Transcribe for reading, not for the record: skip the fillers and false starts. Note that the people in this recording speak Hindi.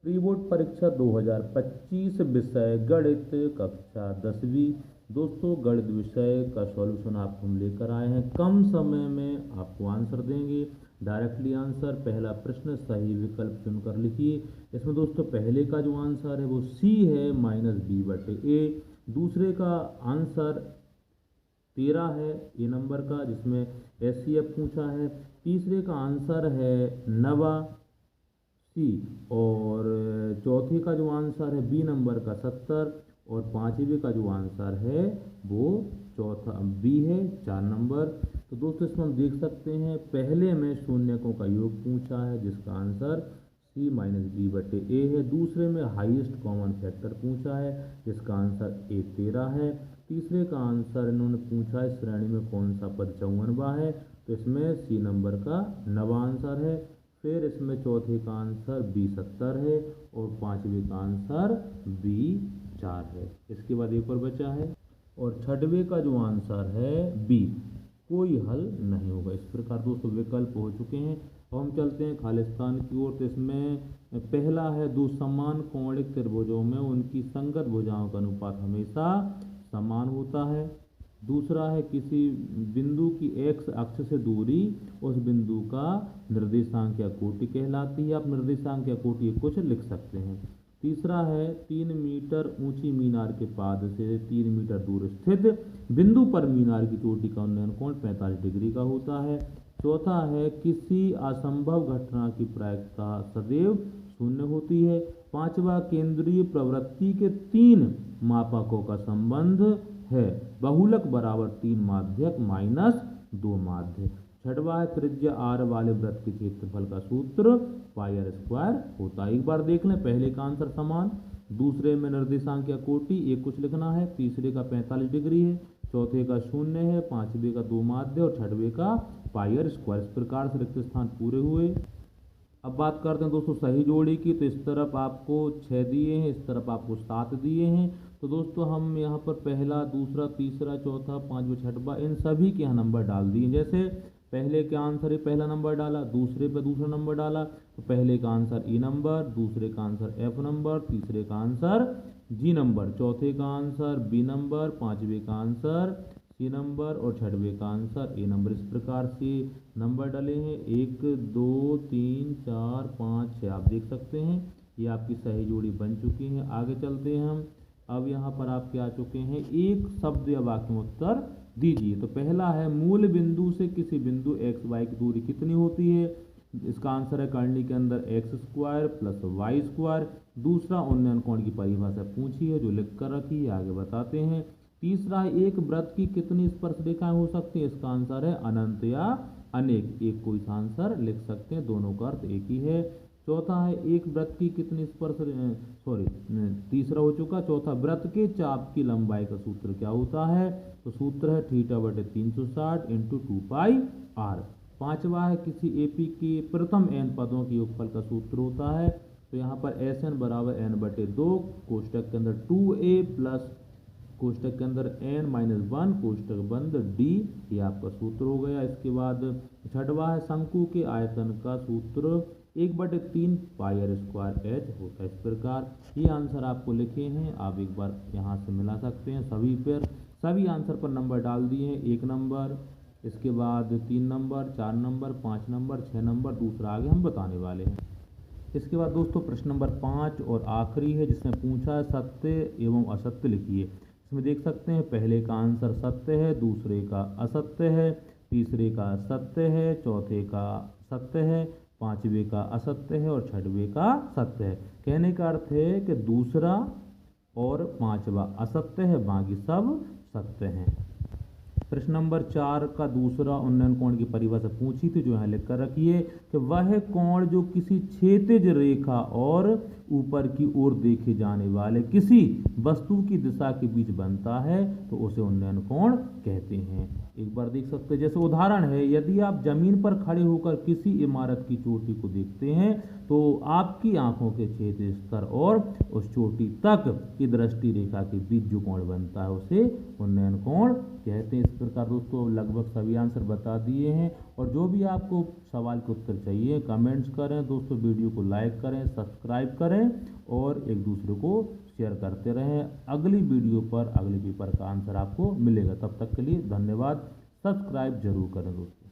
प्री बोर्ड परीक्षा 2025 विषय गणित कक्षा 10वीं। दोस्तों गणित विषय का सॉल्यूशन आपको हम लेकर आए हैं। कम समय में आपको आंसर देंगे। Directly answer. पहला प्रश्न सही विकल्प चुनकर लिखिए। इसमें दोस्तों पहले का जो आंसर है वो सी है -b/a। दूसरे का आंसर 13 है ए नंबर का, जिसमें SCF पूछा है। तीसरे का आंसर है 9 सी, और चौथे का जो आंसर है बी नंबर का 70, और पांचवे का जो आंसर है वो चौथा बी है 4 नंबर। तो दोस्तों इसमें हम देख सकते हैं पहले में शून्यकों का योग पूछा है जिसका आंसर c -b/a है। दूसरे में हाईएस्ट कॉमन फैक्टर पूछा है जिसका आंसर a 13 है। तीसरे का आंसर इन्होंने पूछा है श्रेणी में कौन सा पद 54वां है, तो इसमें सी नंबर का 9वां आंसर है। फिर इसमें चौथे का आंसर बी 70 है, और पांचवे का आंसर बी 4 है। इसके बाद एक और बचा है, और छठवें का जो आंसर है बी, कोई हल नहीं होगा। इस प्रकार दोस्तों विकल्प हो चुके हैं। अब हम चलते हैं खालिस्तान की ओर। तो इसमें पहला है दो समान कौणिक त्रिभुजों में उनकी संगत भुजाओं का अनुपात हमेशा समान होता है। दूसरा है किसी बिंदु की x अक्ष से दूरी उस बिंदु का निर्देशांक या कोटि कहलाती है। आप निर्देशांक या कोटि कुछ लिख सकते हैं। तीसरा है 3 मीटर ऊंची मीनार के पाद से 3 मीटर दूर स्थित बिंदु पर मीनार की चोटी का उन्नयन कोण 45 डिग्री का होता है। चौथा है किसी असंभव घटना की प्रायिकता सदैव शून्य होती है। पांचवा केंद्रीय प्रवृत्ति के 3 मापकों का संबंध है, बहुलक बराबर 3 माध्यक -2 माध्य। छठवा है त्रिज्या r वाले वृत्त के क्षेत्रफल का सूत्र πr² होता है। एक बार देख लें, पहले का आंसर समान, दूसरे में निर्देशांक या कोटि एक कुछ लिखना है, तीसरे का 45 डिग्री है, चौथे का 0 है, पांचवे का 2 माध्य और छठवे का πr²। इस प्रकार से रिक्त स्थान पूरे हुए। अब बात करते हैं दोस्तों सही जोड़ी की। तो इस तरफ आपको 6 दिए हैं, इस तरफ आपको 7 दिए हैं। तो दोस्तों हम यहाँ पर पहला, दूसरा, तीसरा, चौथा, पांचवा, छठवा इन सभी के यहाँ नंबर डाल दिए। जैसे पहले के आंसर पे पहला नंबर डाला, दूसरे पे दूसरा नंबर डाला, तो पहले का आंसर E नंबर, दूसरे का आंसर F नंबर, तीसरे का आंसर G नंबर, चौथे का आंसर B नंबर, पांचवे का आंसर C नंबर और छठवे का आंसर A नंबर। इस प्रकार से नंबर डले हैं 1 2 3 4 5 6। आप देख सकते हैं ये आपकी सही जोड़ी बन चुकी है। आगे चलते हैं हम। अब यहाँ पर आपके आ चुके हैं एक शब्द या वाक्य में उत्तर दीजिए। तो पहला है मूल बिंदु से किसी बिंदु XY की दूरी कितनी होती है। इसका आंसर है करनी के अंदर x² + y²। दूसरा उन्नयन कोण की परिभाषा पूछी है जो लिख कर रखी है, आगे बताते हैं। तीसरा है एक वृत्त की कितनी स्पर्श रेखाएं हो सकती है। इसका आंसर है अनंत या अनेक। एक कोई सा आंसर लिख सकते हैं, दोनों का अर्थ एक ही है। चौथा है एक वृत्त की कितनी तीसरा हो चुका। चौथा वृत्त के चाप की लंबाई का सूत्र क्या होता है। तो सूत्र है θ/360 × 2πr। पांचवा है किसी AP के प्रथम n पदों के योगफल का सूत्र होता है। तो यहाँ पर SN = n/2 कोष्टक के अंदर 2a प्लस कोष्टक के अंदर n-1 कोष्टक बंद d, ये आपका सूत्र हो गया। इसके बाद छठवा है शंकु के आयतन का सूत्र 1/3 πr² होता है। इस प्रकार ये आंसर आपको लिखे हैं, आप एक बार यहाँ से मिला सकते हैं। सभी आंसर पर नंबर डाल दिए हैं। 1 नंबर, इसके बाद 3 नंबर, 4 नंबर, 5 नंबर, 6 नंबर, दूसरा आगे हम बताने वाले हैं। इसके बाद दोस्तों प्रश्न नंबर 5 और आखिरी है जिसमें पूछा है सत्य एवं असत्य लिखिए। इसमें देख सकते हैं पहले का आंसर सत्य है, दूसरे का असत्य है, तीसरे का सत्य है, चौथे का सत्य है, पांचवे का असत्य है और छठवे का सत्य है। कहने का अर्थ है कि दूसरा और पांचवा असत्य है, बाकी सब सत्य हैं। प्रश्न नंबर 4 का दूसरा उन्नयन कोण की परिभाषा पूछी थी जो यहाँ लिख कर रखिए कि वह कोण जो किसी क्षैतिज रेखा और ऊपर की ओर देखे जाने वाले किसी वस्तु की दिशा के बीच बनता है तो उसे उन्नयन कोण कहते हैं। एक बार देख सकते हैं, जैसे उदाहरण है, यदि आप जमीन पर खड़े होकर किसी इमारत की चोटी को देखते हैं तो आपकी आंखों के क्षेत्र स्तर और उस चोटी तक की दृष्टि रेखा के बीच जो कोण बनता है उसे उन्नयन कोण कहते हैं। इस प्रकार दोस्तों लगभग सभी आंसर बता दिए हैं और जो भी आपको सवाल के उत्तर चाहिए कमेंट्स करें दोस्तों, वीडियो को लाइक करें, सब्सक्राइब करें और एक दूसरे को शेयर करते रहें। अगली वीडियो पर अगले पेपर का आंसर आपको मिलेगा। तब तक के लिए धन्यवाद। सब्सक्राइब जरूर करें दोस्तों।